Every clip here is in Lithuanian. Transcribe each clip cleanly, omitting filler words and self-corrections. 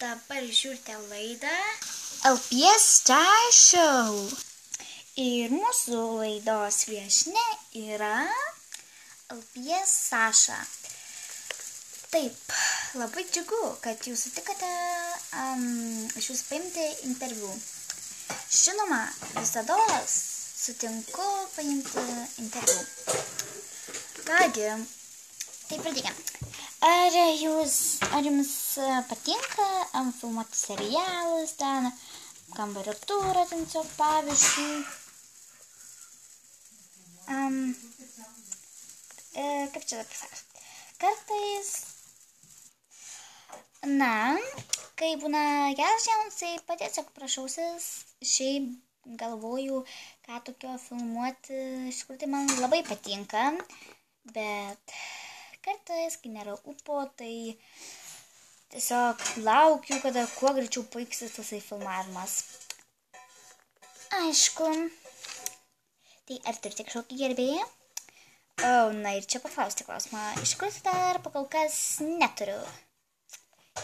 dabar žiūrite laidą LPS Star Show. Ir mūsų laidos viešnia yra LPS Saša. Taip, labai džiugu, kad jūs sutikote iš jūsų paimti interviu. Žinoma, visada sutinku paimti interviu. Kągi, tai pradėkime. Ar jums patinka filmuoti serialus, ten kambario turą, tiesiog pavyzdžiui? Kaip čia pasakyti? Kartais, kai būna geras žiaunas, tai tiesiog prašausis, šiaip galvoju, ką tokio filmuoti, iš tikrųjų tai man labai patinka, bet kartais, kai nėra upo, tai tiesiog laukiu, kada kuo greičiau baigsis tasai filmavimas. Aišku, tai ar turite kažkokį gerbėją? Na ir čia paklausti klausimą. Iš tikrųjų dar pakol kas neturiu.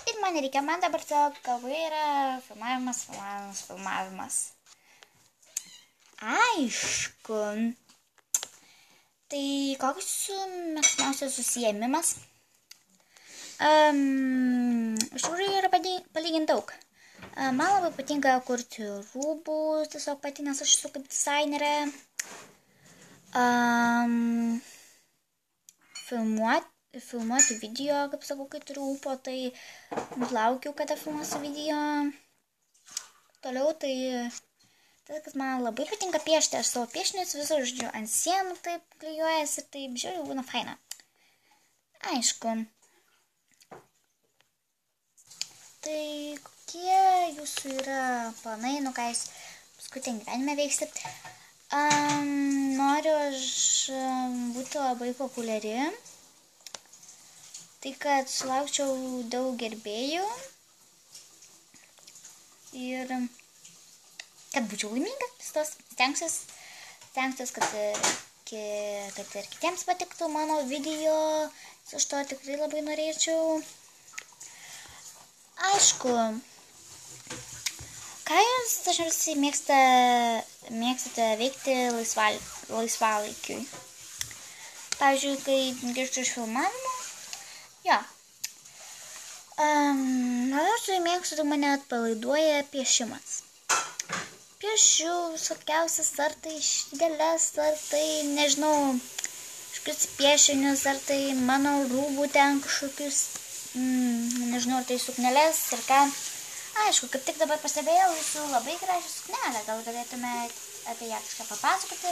Ir man dabar tiesiog galvoje yra filmavimas. Aišku. Tai koks mėgstamiausias užsiėmimas? Iš tikrųjų yra palyginti daug. Man labai patinka kurti rūbus, tiesiog pati, nes aš esu kaip dizainerė. Filmuoti video, kaip sakau, kai turiu ūpo, tai laukiu, kada filmuosiu video. Toliau tai kas man labai patinka piešti, aš savo piešinius visur žodžiu ant sienų taip klijuojasi ir taip žiūriu, būna faina. Aišku. Tai kokie jūsų yra planai, ką jūs paskutiniam gyvenime veiksit? Noriu aš būti labai populiari, tai kad sulaukčiau daug gerbėjų ir kad būčiau laiminga, stengsiuos, kad ir kitiems patiktų mano video, iš to tikrai labai norėčiau. Aišku, ką jūs dažniausiai mėgstate veikti laisvalaikiui? Pavyzdžiui, kai grįžtu iš filmavimo, labiausiai mėgstu, mane atpalaiduoja piešimas. Piešiu visokiausias, ar tai didelės, ar tai, nežinau, kažkokius piešinius, ar tai mano rūbų ten kažkokius, nežinau, ar tai suknelės, ar ką. Aišku, kaip tik dabar pastebėjau jūsų labai gražią suknelę, gal galėtume apie ją kažką papasakoti,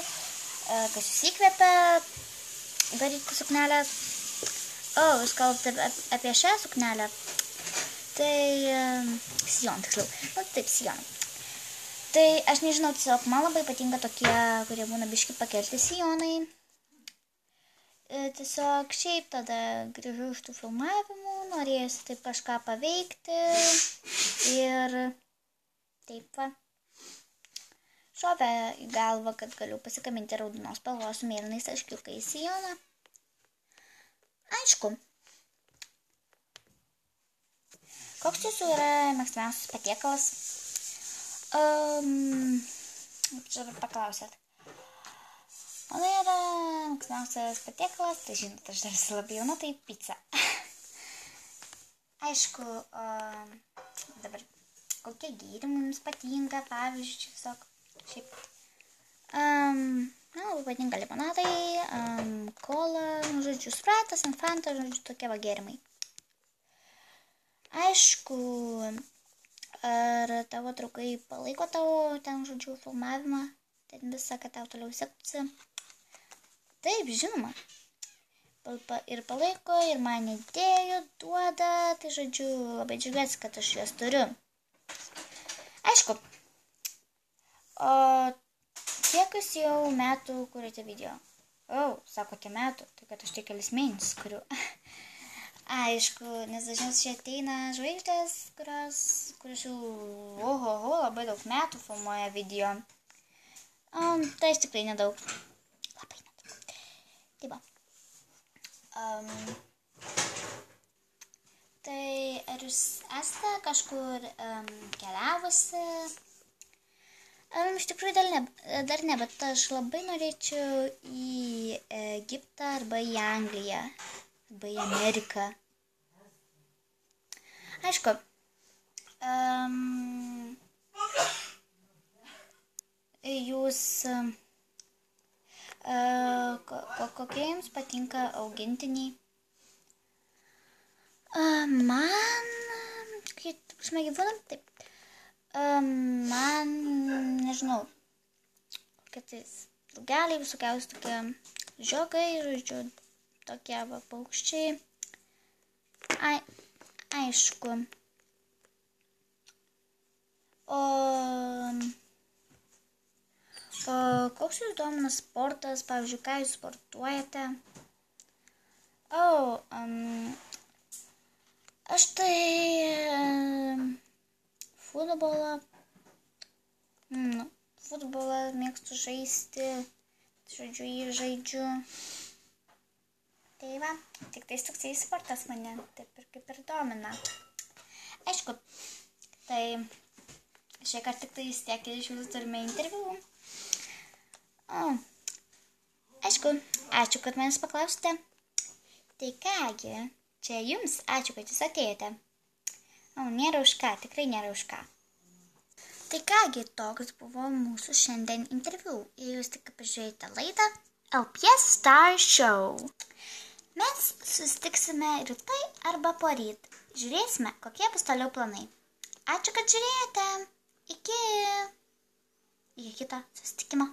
kas jūs įkvėpia daryti suknelę. Jūs kalbate apie šią suknelę, tai sijoną, tiksliau, taip, sijoną. Tai aš nežinau, tiesiog man labai patinka tokie, kurie būna biški pakelti sijonai. Tiesiog šiaip tada grįžau iš tų filmavimų, norėjusi taip kažką paveikti ir taip va. Šovė į galvą, kad galiu pasikaminti raudonos spalvos su mėlynais taškiukais sijoną. Aišku. Koks jūsų yra mėgstamiausias patiekalas? Čia dabar paklausėt. Mano yra mėgstamiausias patiekalas, tai žinot, aš dar esu labai jauna, tai pica. Aišku, dabar kokie gėrimai jums patinka, pavyzdžiui, tiesiog šiaip. Labai patinka limonadai, kola, žodžiu, spratas, fanta, žodžiu, tokie va gėrimai. Aišku, ar tavo draugai palaiko tavo ten, žodžiu, filmavimą, ten visą, kad tau toliau sektųsi? Taip, žinoma. Ir palaiko, ir man idėjų duoda, tai, žodžiu, labai džiaugiuosi, kad aš juos turiu. Aišku. O kiek jūs jau metų kuriate video? Sakote metų, tai kad aš tik kelis mėnesius kuriu. Aišku, nes dažniausiai ateina žvaigždės, kurios jau labai daug metų filmuoja video. Tai aš tikrai nedaug. Labai nedaug. Taip va. Tai ar jūs esate kažkur keliavusi? Iš tikrųjų dar ne, bet aš labai norėčiau į Egiptą arba į Angliją, arba į Ameriką. Aišku, jūs, kokie jums patinka augintiniai? Man, kaip gyvūnam, taip. Man, nežinau, kokie tais drugeliai, visokiausi tokie žiogai, žodžiu, tokie paukščiai. Aišku. O koks jūs domina sportas, pavyzdžiui, ką jūs sportuojate? Aš tai futbolą mėgstu žaisti, žodžiu, jį žaidžiu. Tai va, tik tais toksai sportas mane taip ir kaip ir domina. Aišku, tai šiekart tik tais tiek iš jūsų turime interviu. Aišku, ačiū, kad manęs paklausite. Tai kągi, čia jums ačiū, kad jūs atėjote. Nėra už ką, tikrai nėra už ką. Tai kągi, toks buvo mūsų šiandien interviu. Ir jūs tik pažiūrėjote laidą LPS Star Show. Mes susitiksime rytoj arba poryt. Žiūrėsime, kokie bus toliau planai. Ačiū, kad žiūrėjote. Iki kito susitikimo.